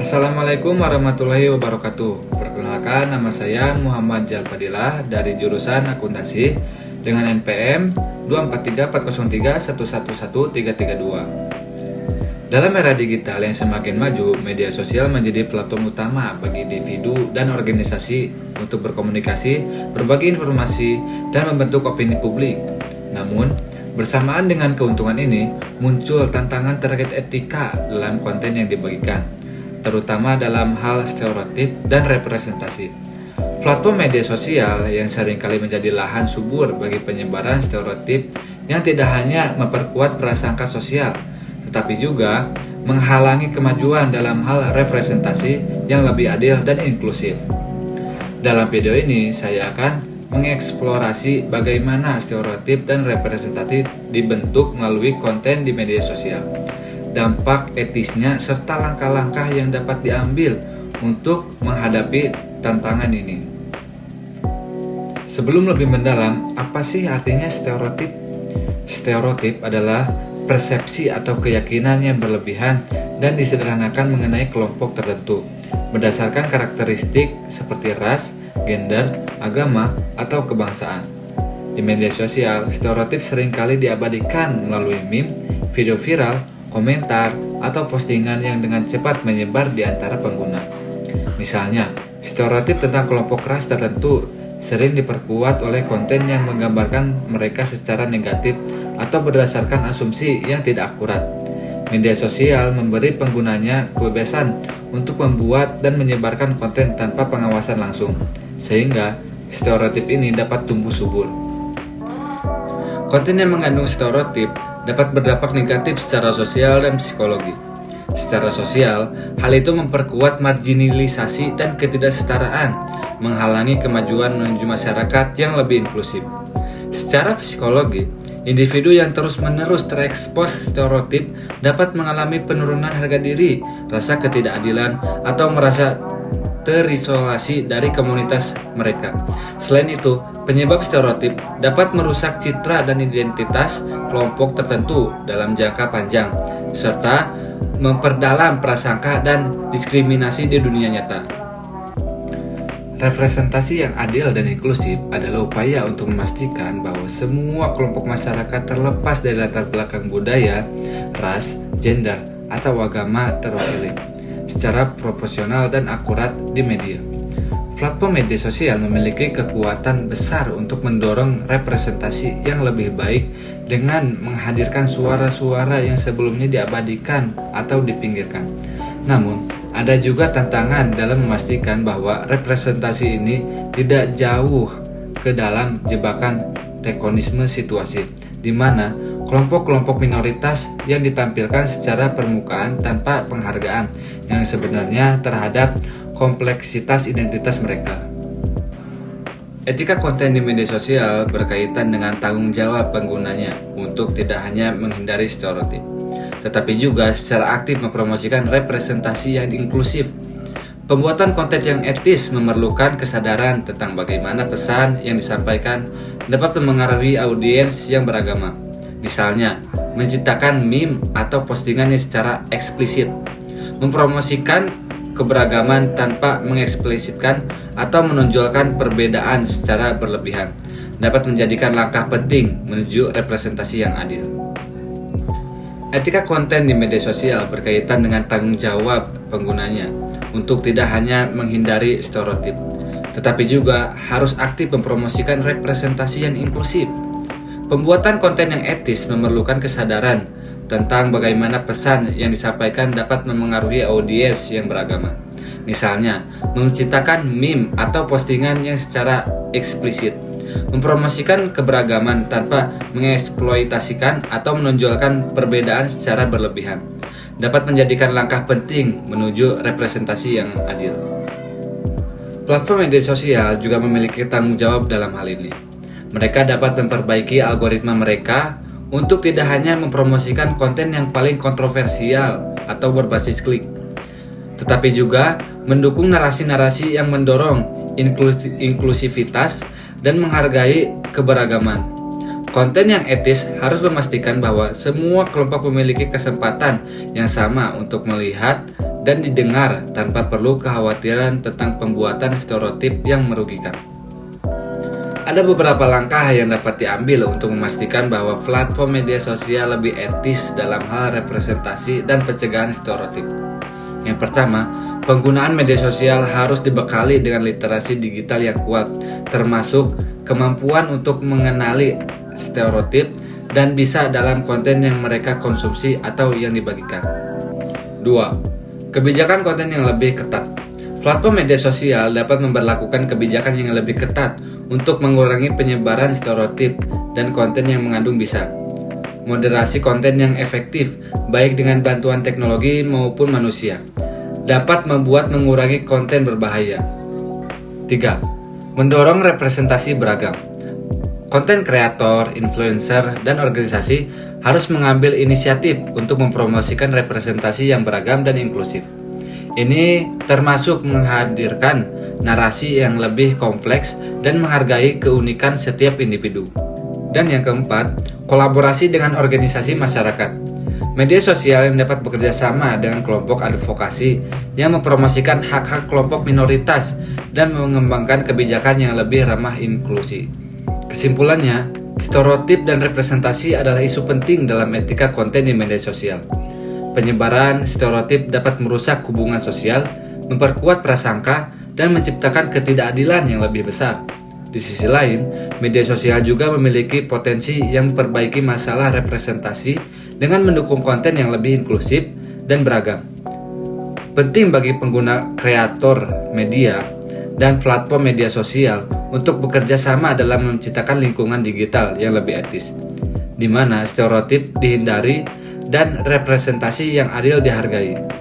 Assalamualaikum warahmatullahi wabarakatuh. Perkenalkan, nama saya Muhammad Jalfadilah dari jurusan Akuntansi dengan NPM 2434031111332. Dalam era digital yang semakin maju, media sosial menjadi platform utama bagi individu dan organisasi untuk berkomunikasi, berbagi informasi, dan membentuk opini publik. Namun, bersamaan dengan keuntungan ini, muncul tantangan terkait etika dalam konten yang dibagikan, terutama dalam hal stereotip dan representasi. Platform media sosial yang seringkali menjadi lahan subur bagi penyebaran stereotip yang tidak hanya memperkuat prasangka sosial, tetapi juga menghalangi kemajuan dalam hal representasi yang lebih adil dan inklusif. Dalam video ini, saya akan mengeksplorasi bagaimana stereotip dan representasi dibentuk melalui konten di media sosial, dampak etisnya, serta langkah-langkah yang dapat diambil untuk menghadapi tantangan ini. Sebelum lebih mendalam, apa sih artinya stereotip? Stereotip adalah persepsi atau keyakinan yang berlebihan dan disederhanakan mengenai kelompok tertentu, berdasarkan karakteristik seperti ras, gender, agama, atau kebangsaan. Di media sosial, stereotip seringkali diabadikan melalui meme, video viral, komentar, atau postingan yang dengan cepat menyebar di antara pengguna. Misalnya, stereotip tentang kelompok ras tertentu sering diperkuat oleh konten yang menggambarkan mereka secara negatif atau berdasarkan asumsi yang tidak akurat. Media sosial memberi penggunanya kebebasan untuk membuat dan menyebarkan konten tanpa pengawasan langsung, sehingga stereotip ini dapat tumbuh subur. Konten yang mengandung stereotip dapat berdampak negatif secara sosial dan psikologi. Secara sosial, hal itu memperkuat marginalisasi dan ketidaksetaraan, menghalangi kemajuan menuju masyarakat yang lebih inklusif. Secara psikologi, individu yang terus-menerus terekspos stereotip dapat mengalami penurunan harga diri, rasa ketidakadilan, atau merasa terisolasi dari komunitas mereka. Selain itu, penyebab stereotip dapat merusak citra dan identitas kelompok tertentu dalam jangka panjang, serta memperdalam prasangka dan diskriminasi di dunia nyata. Representasi yang adil dan inklusif adalah upaya untuk memastikan bahwa semua kelompok masyarakat terlepas dari latar belakang budaya, ras, gender, atau agama terwakili secara proporsional dan akurat di media. Platform media sosial memiliki kekuatan besar untuk mendorong representasi yang lebih baik dengan menghadirkan suara-suara yang sebelumnya diabadikan atau dipinggirkan. Namun, ada juga tantangan dalam memastikan bahwa representasi ini tidak jauh ke dalam jebakan tekonisme situasi, di mana kelompok-kelompok minoritas yang ditampilkan secara permukaan tanpa penghargaan yang sebenarnya terhadap kompleksitas identitas mereka. Etika konten di media sosial berkaitan dengan tanggung jawab penggunanya untuk tidak hanya menghindari stereotip, tetapi juga secara aktif mempromosikan representasi yang inklusif. Pembuatan konten yang etis memerlukan kesadaran tentang bagaimana pesan yang disampaikan dapat memengaruhi audiens yang beragama. Misalnya, menciptakan meme atau postingan yang secara eksplisit, mempromosikan keberagaman tanpa mengeksplisitkan atau menonjolkan perbedaan secara berlebihan, dapat menjadikan langkah penting menuju representasi yang adil. Etika konten di media sosial berkaitan dengan tanggung jawab penggunanya untuk tidak hanya menghindari stereotip, tetapi juga harus aktif mempromosikan representasi yang inklusif. Pembuatan konten yang etis memerlukan kesadaran tentang bagaimana pesan yang disampaikan dapat memengaruhi audiens yang beragama. Misalnya, menciptakan meme atau postingan yang secara eksplisit, mempromosikan keberagaman tanpa mengeksploitasikan atau menonjolkan perbedaan secara berlebihan, dapat menjadikan langkah penting menuju representasi yang adil. Platform media sosial juga memiliki tanggung jawab dalam hal ini. Mereka dapat memperbaiki algoritma mereka untuk tidak hanya mempromosikan konten yang paling kontroversial atau berbasis klik, tetapi juga mendukung narasi-narasi yang mendorong inklusivitas dan menghargai keberagaman. Konten yang etis harus memastikan bahwa semua kelompok memiliki kesempatan yang sama untuk melihat dan didengar tanpa perlu kekhawatiran tentang pembuatan stereotip yang merugikan. Ada beberapa langkah yang dapat diambil untuk memastikan bahwa platform media sosial lebih etis dalam hal representasi dan pencegahan stereotip. Yang pertama, penggunaan media sosial harus dibekali dengan literasi digital yang kuat, termasuk kemampuan untuk mengenali stereotip dan bisa dalam konten yang mereka konsumsi atau yang dibagikan. 2. Kebijakan konten yang lebih ketat. Platform media sosial dapat memberlakukan kebijakan yang lebih ketat untuk mengurangi penyebaran stereotip dan konten yang mengandung bisa. Moderasi konten yang efektif, baik dengan bantuan teknologi maupun manusia, dapat membuat mengurangi konten berbahaya. 3. Mendorong representasi beragam. Konten kreator, influencer, dan organisasi harus mengambil inisiatif untuk mempromosikan representasi yang beragam dan inklusif. Ini termasuk menghadirkan narasi yang lebih kompleks dan menghargai keunikan setiap individu. Dan yang keempat, kolaborasi dengan organisasi masyarakat. Media sosial yang dapat bekerja sama dengan kelompok advokasi yang mempromosikan hak-hak kelompok minoritas dan mengembangkan kebijakan yang lebih ramah inklusi. Kesimpulannya, stereotip dan representasi adalah isu penting dalam etika konten di media sosial. Penyebaran stereotip dapat merusak hubungan sosial, memperkuat prasangka, dan menciptakan ketidakadilan yang lebih besar. Di sisi lain, media sosial juga memiliki potensi yang memperbaiki masalah representasi dengan mendukung konten yang lebih inklusif dan beragam. Penting bagi pengguna kreator media dan platform media sosial untuk bekerja sama dalam menciptakan lingkungan digital yang lebih etis, di mana stereotip dihindari dan representasi yang adil dihargai.